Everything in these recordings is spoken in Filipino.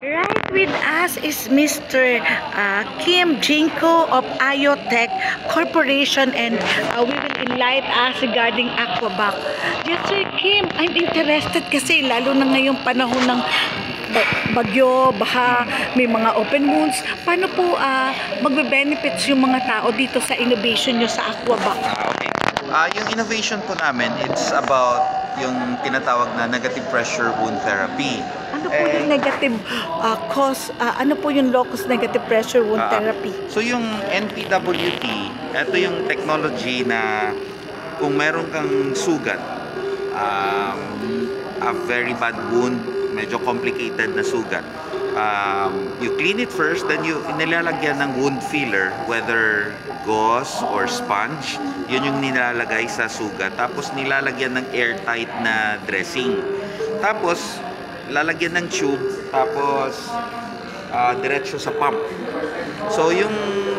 Right with us is Mr. Kim Jinko of Iotech Corporation, and we will enlighten us regarding Aquabac. Yes, Sir Kim, I'm interested kasi lalo na ngayong panahon ng bagyo, baha, may mga open wounds. Paano po magbe-benefits yung mga tao dito sa innovation nyo sa Aquabac? Okay. Yung innovation po namin, it's about yung tinatawag na negative pressure wound therapy. Ano po yung negative ano po yung locus negative pressure wound therapy? So yung NPWT, ito yung technology na kung meron kang sugat, a very bad wound, medyo complicated na sugat, you clean it first, then you nilalagyan ng wound filler, whether gauze or sponge, yun yung nilalagay sa sugat. Tapos nilalagyan ng airtight na dressing. Tapos lalagyan ng tube, tapos diretso sa pump. So yung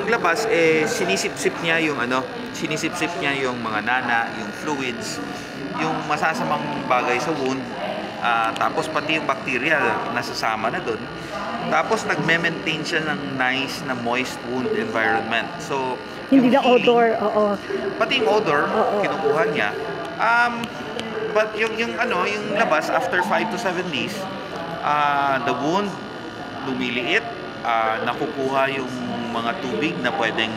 labas sinisip-sip niya yung sinisip-sip niya yung mga nana, yung fluids, yung masasamang bagay sa wound. Tapos pati yung bacteria nasasama na doon. Tapos nagme-maintain siya ng nice na moist wound environment. So hindi na odor, pati yung odor, kinukuha niya. But yung labas after 5 to 7 days, the wound lumiliit, nakukuha yung mga tubig na pwedeng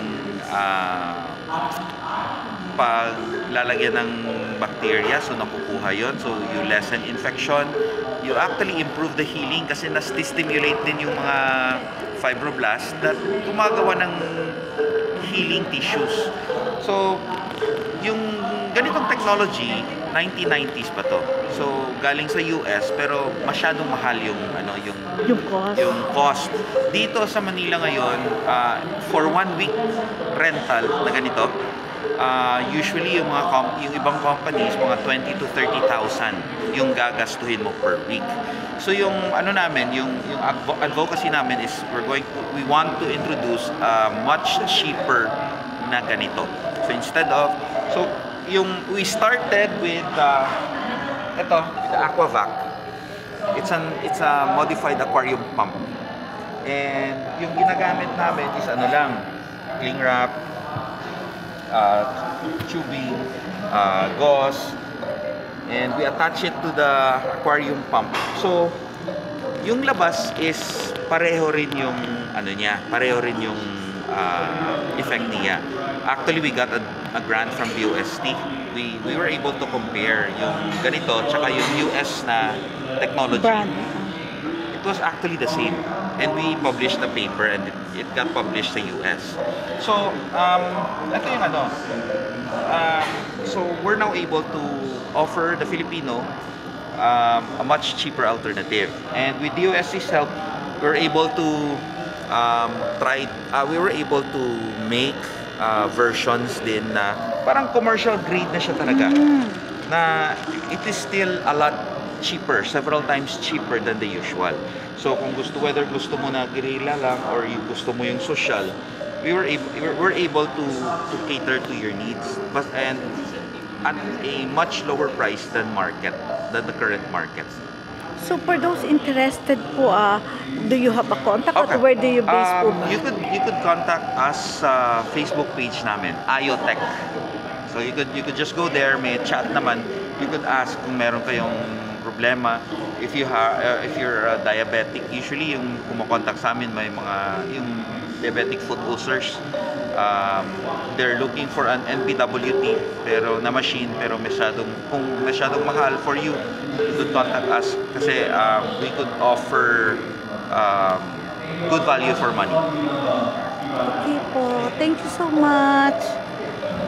paglalagyan ng bacteria, so nakukuha yon. So you lessen infection, you actually improve the healing kasi nas-stimulate din yung mga fibroblasts that gumagawa ng healing tissues. So yung ganitong technology 1990s pa to. So galing sa US pero masyadong mahal yung cost. Dito sa Manila ngayon, for 1 week rental na ganito, usually yung ibang companies mga 20 to 30,000 yung gagastuhin mo per week. So yung yung advocacy namin is we want to introduce much cheaper na ganito. So instead of we started with the Aquavac. It's a modified aquarium pump. And yung ginagamit namin is cling wrap, tubing, gauze, and we attach it to the aquarium pump. So yung labas is pareho rin yung pareho rin yung effect niya. Actually, we got a grant from BUST. We were able to compare yung ganito tsaka yung US na technology. Brand. It was actually the same. And we published the paper and it got published sa US. So, ito yung so we're now able to offer the Filipino a much cheaper alternative. And with UST's help, we're able to we were able to make versions din na parang commercial grade na siya talaga. Na it is still a lot cheaper, several times cheaper than the usual. So kung whether gusto mo na guerrilla lang or gusto mo yung social, we're able to cater to your needs, but and at a much lower price than the current market. So for those interested po, do you have a contact? Okay. Or where do you base po ba? You could contact us sa Facebook page namin, Iotech. So you could just go there, may chat naman. You could ask kung meron kayong problema. If you're diabetic, usually yung kumokontak sa amin may yung diabetic foot ulcers. They're looking for an NPWT pero na machine, pero kung masyadong mahal for you, could contact us kasi we could offer good value for money. Okay po. Thank you so much.